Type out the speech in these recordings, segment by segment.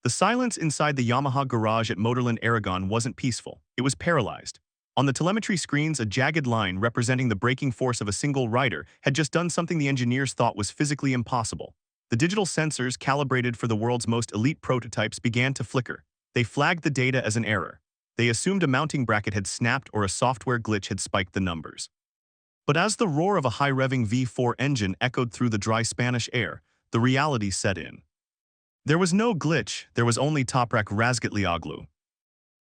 The silence inside the Yamaha garage at Motorland Aragon wasn't peaceful, it was paralyzed. On the telemetry screens, a jagged line representing the braking force of a single rider had just done something the engineers thought was physically impossible. The digital sensors calibrated for the world's most elite prototypes began to flicker. They flagged the data as an error. They assumed a mounting bracket had snapped or a software glitch had spiked the numbers. But as the roar of a high-revving V4 engine echoed through the dry Spanish air, the reality set in. There was no glitch, there was only Toprak Razgatlioglu.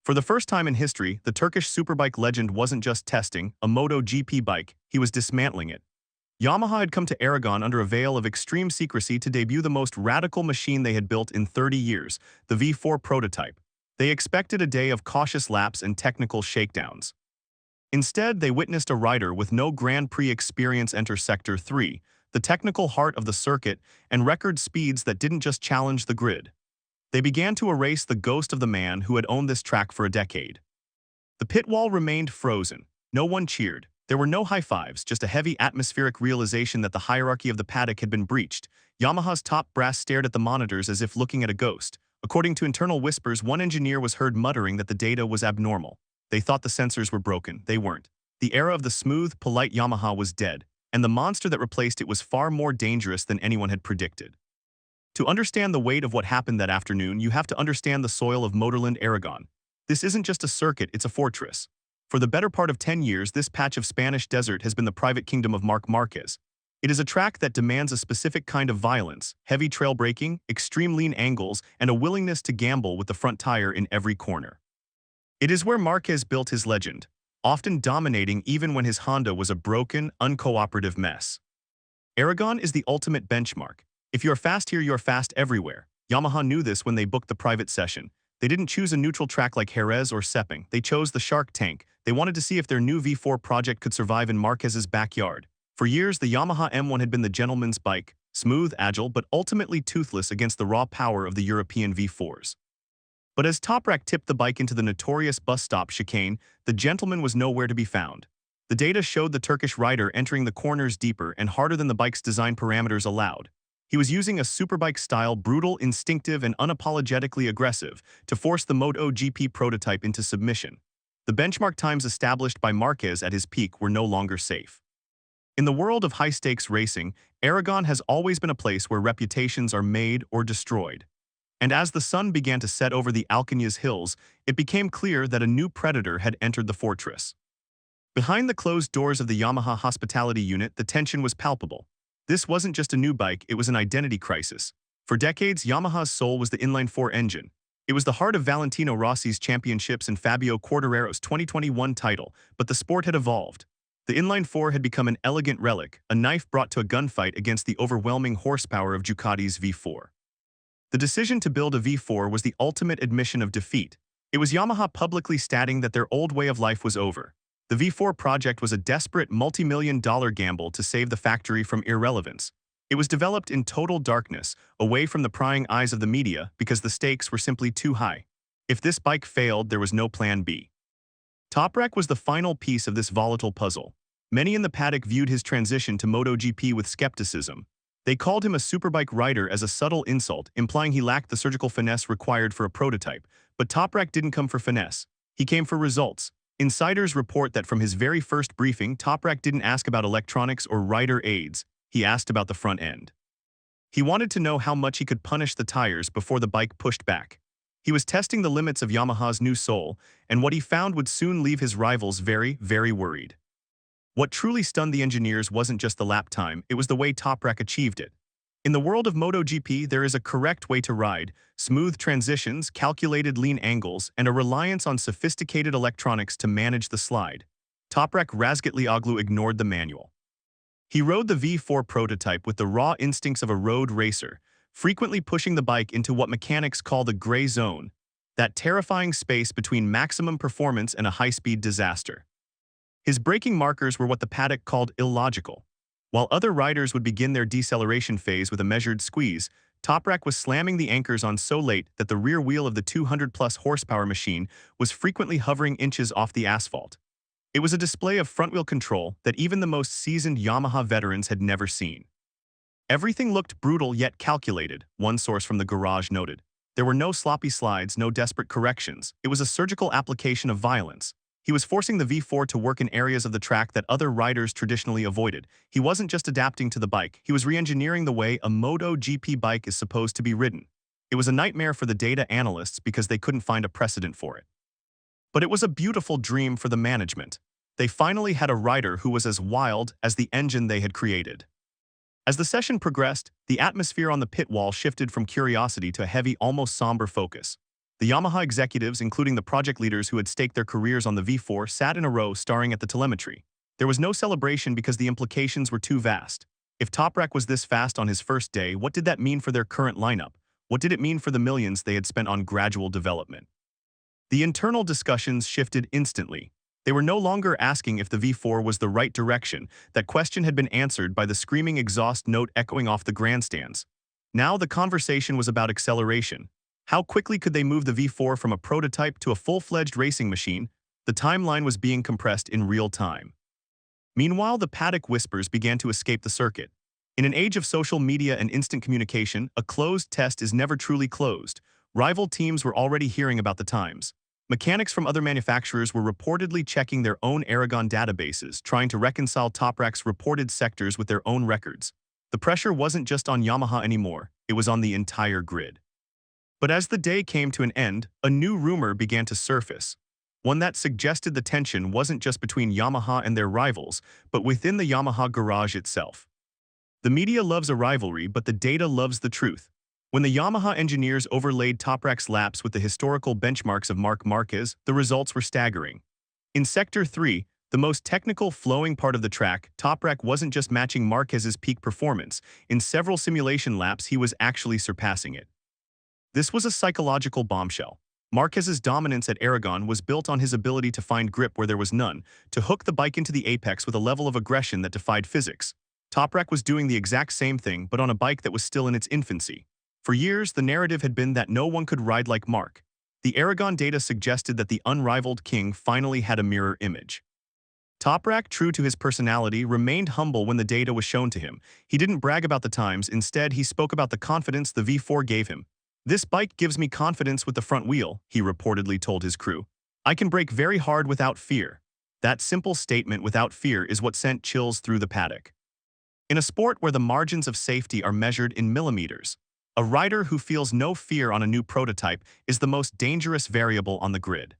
For the first time in history, the Turkish superbike legend wasn't just testing a MotoGP bike, he was dismantling it. Yamaha had come to Aragon under a veil of extreme secrecy to debut the most radical machine they had built in 30 years, the V4 prototype. They expected a day of cautious laps and technical shakedowns. Instead, they witnessed a rider with no Grand Prix experience enter Sector 3, the technical heart of the circuit, and record speeds that didn't just challenge the grid. They began to erase the ghost of the man who had owned this track for a decade. The pit wall remained frozen. No one cheered. There were no high fives, just a heavy atmospheric realization that the hierarchy of the paddock had been breached. Yamaha's top brass stared at the monitors as if looking at a ghost. According to internal whispers, one engineer was heard muttering that the data was abnormal. They thought the sensors were broken. They weren't. The era of the smooth, polite Yamaha was dead, and the monster that replaced it was far more dangerous than anyone had predicted. To understand the weight of what happened that afternoon, you have to understand the soil of Motorland Aragon. This isn't just a circuit, it's a fortress. For the better part of 10 years, this patch of Spanish desert has been the private kingdom of Marc Marquez. It is a track that demands a specific kind of violence, heavy trail braking, extreme lean angles, and a willingness to gamble with the front tire in every corner. It is where Marquez built his legend, often dominating even when his Honda was a broken, uncooperative mess. Aragon is the ultimate benchmark. If you're fast here, you're fast everywhere. Yamaha knew this when they booked the private session. They didn't choose a neutral track like Jerez or Sepang. They chose the Shark Tank. They wanted to see if their new V4 project could survive in Marquez's backyard. For years, the Yamaha M1 had been the gentleman's bike, smooth, agile, but ultimately toothless against the raw power of the European V4s. But as Toprak tipped the bike into the notorious bus stop chicane, the gentleman was nowhere to be found. The data showed the Turkish rider entering the corners deeper and harder than the bike's design parameters allowed. He was using a superbike style, brutal, instinctive, and unapologetically aggressive, to force the MotoGP prototype into submission. The benchmark times established by Marquez at his peak were no longer safe. In the world of high-stakes racing, Aragon has always been a place where reputations are made or destroyed. And as the sun began to set over the Alcañiz hills, it became clear that a new predator had entered the fortress. Behind the closed doors of the Yamaha hospitality unit, the tension was palpable. This wasn't just a new bike, it was an identity crisis. For decades, Yamaha's soul was the inline-4 engine. It was the heart of Valentino Rossi's championships and Fabio Quartararo's 2021 title, but the sport had evolved. The inline-4 had become an elegant relic, a knife brought to a gunfight against the overwhelming horsepower of Ducati's V4. The decision to build a V4 was the ultimate admission of defeat. It was Yamaha publicly stating that their old way of life was over. The V4 project was a desperate multi-million-dollar gamble to save the factory from irrelevance. It was developed in total darkness, away from the prying eyes of the media, because the stakes were simply too high. If this bike failed, there was no plan B. Toprak was the final piece of this volatile puzzle. Many in the paddock viewed his transition to MotoGP with skepticism. They called him a superbike rider as a subtle insult, implying he lacked the surgical finesse required for a prototype. But Toprak didn't come for finesse. He came for results. Insiders report that from his very first briefing, Toprak didn't ask about electronics or rider aids. He asked about the front end. He wanted to know how much he could punish the tires before the bike pushed back. He was testing the limits of Yamaha's new soul, and what he found would soon leave his rivals very, very worried. What truly stunned the engineers wasn't just the lap time, it was the way Toprak achieved it. In the world of MotoGP, there is a correct way to ride, smooth transitions, calculated lean angles, and a reliance on sophisticated electronics to manage the slide. Toprak Razgatlioglu ignored the manual. He rode the V4 prototype with the raw instincts of a road racer, frequently pushing the bike into what mechanics call the gray zone, that terrifying space between maximum performance and a high-speed disaster. His braking markers were what the paddock called illogical. While other riders would begin their deceleration phase with a measured squeeze, Toprak was slamming the anchors on so late that the rear wheel of the 200-plus horsepower machine was frequently hovering inches off the asphalt. It was a display of front-wheel control that even the most seasoned Yamaha veterans had never seen. Everything looked brutal yet calculated, one source from the garage noted. There were no sloppy slides, no desperate corrections. It was a surgical application of violence. He was forcing the V4 to work in areas of the track that other riders traditionally avoided. He wasn't just adapting to the bike, he was re-engineering the way a MotoGP bike is supposed to be ridden. It was a nightmare for the data analysts because they couldn't find a precedent for it. But it was a beautiful dream for the management. They finally had a rider who was as wild as the engine they had created. As the session progressed, the atmosphere on the pit wall shifted from curiosity to a heavy, almost somber focus. The Yamaha executives, including the project leaders who had staked their careers on the V4, sat in a row staring at the telemetry. There was no celebration because the implications were too vast. If Toprak was this fast on his first day, what did that mean for their current lineup? What did it mean for the millions they had spent on gradual development? The internal discussions shifted instantly. They were no longer asking if the V4 was the right direction. That question had been answered by the screaming exhaust note echoing off the grandstands. Now the conversation was about acceleration. How quickly could they move the V4 from a prototype to a full-fledged racing machine? The timeline was being compressed in real time. Meanwhile, the paddock whispers began to escape the circuit. In an age of social media and instant communication, a closed test is never truly closed. Rival teams were already hearing about the times. Mechanics from other manufacturers were reportedly checking their own Aragon databases, trying to reconcile Toprak's reported sectors with their own records. The pressure wasn't just on Yamaha anymore, it was on the entire grid. But as the day came to an end, a new rumor began to surface. One that suggested the tension wasn't just between Yamaha and their rivals, but within the Yamaha garage itself. The media loves a rivalry, but the data loves the truth. When the Yamaha engineers overlaid Toprak's laps with the historical benchmarks of Marc Marquez, the results were staggering. In Sector 3, the most technical flowing part of the track, Toprak wasn't just matching Marquez's peak performance. In several simulation laps, he was actually surpassing it. This was a psychological bombshell. Marquez's dominance at Aragon was built on his ability to find grip where there was none, to hook the bike into the apex with a level of aggression that defied physics. Toprak was doing the exact same thing, but on a bike that was still in its infancy. For years, the narrative had been that no one could ride like Marc. The Aragon data suggested that the unrivaled king finally had a mirror image. Toprak, true to his personality, remained humble when the data was shown to him. He didn't brag about the times, instead he spoke about the confidence the V4 gave him. "This bike gives me confidence with the front wheel," he reportedly told his crew. "I can brake very hard without fear." That simple statement, "without fear," is what sent chills through the paddock. In a sport where the margins of safety are measured in millimeters, a rider who feels no fear on a new prototype is the most dangerous variable on the grid.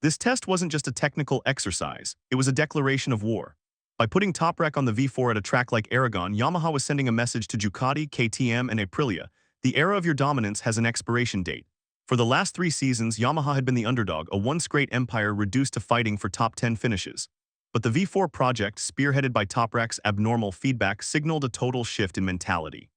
This test wasn't just a technical exercise, it was a declaration of war. By putting Toprak on the V4 at a track like Aragon, Yamaha was sending a message to Ducati, KTM, and Aprilia: the era of your dominance has an expiration date. For the last 3 seasons, Yamaha had been the underdog, a once-great empire reduced to fighting for top 10 finishes. But the V4 project, spearheaded by Toprak's abnormal feedback, signaled a total shift in mentality.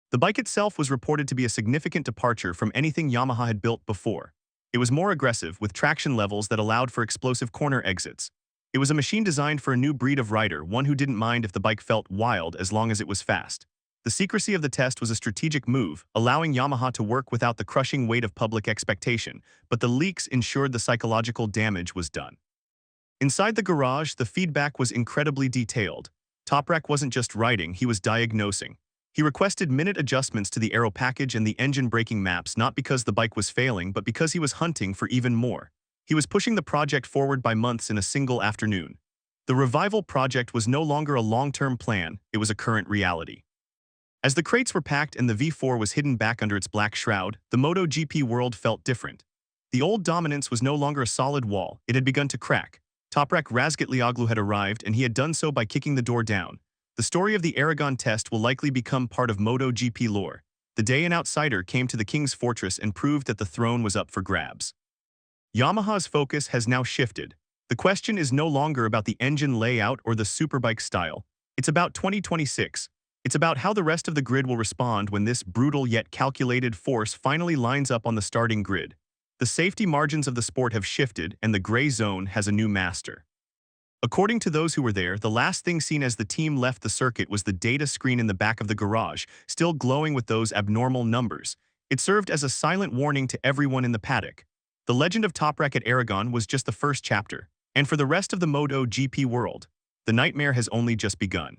The bike itself was reported to be a significant departure from anything Yamaha had built before. It was more aggressive, with traction levels that allowed for explosive corner exits. It was a machine designed for a new breed of rider, one who didn't mind if the bike felt wild as long as it was fast. The secrecy of the test was a strategic move, allowing Yamaha to work without the crushing weight of public expectation, but the leaks ensured the psychological damage was done. Inside the garage, the feedback was incredibly detailed. Toprak wasn't just writing, he was diagnosing. He requested minute adjustments to the aero package and the engine braking maps, not because the bike was failing, but because he was hunting for even more. He was pushing the project forward by months in a single afternoon. The revival project was no longer a long-term plan, it was a current reality. As the crates were packed and the V4 was hidden back under its black shroud, the MotoGP world felt different. The old dominance was no longer a solid wall, it had begun to crack. Toprak Razgatlioglu had arrived, and he had done so by kicking the door down. The story of the Aragon test will likely become part of MotoGP lore. The day an outsider came to the King's Fortress and proved that the throne was up for grabs. Yamaha's focus has now shifted. The question is no longer about the engine layout or the superbike style. It's about 2026. It's about how the rest of the grid will respond when this brutal yet calculated force finally lines up on the starting grid. The safety margins of the sport have shifted, and the gray zone has a new master. According to those who were there, the last thing seen as the team left the circuit was the data screen in the back of the garage, still glowing with those abnormal numbers. It served as a silent warning to everyone in the paddock. The legend of Toprak at Aragon was just the first chapter, and for the rest of the MotoGP world, the nightmare has only just begun.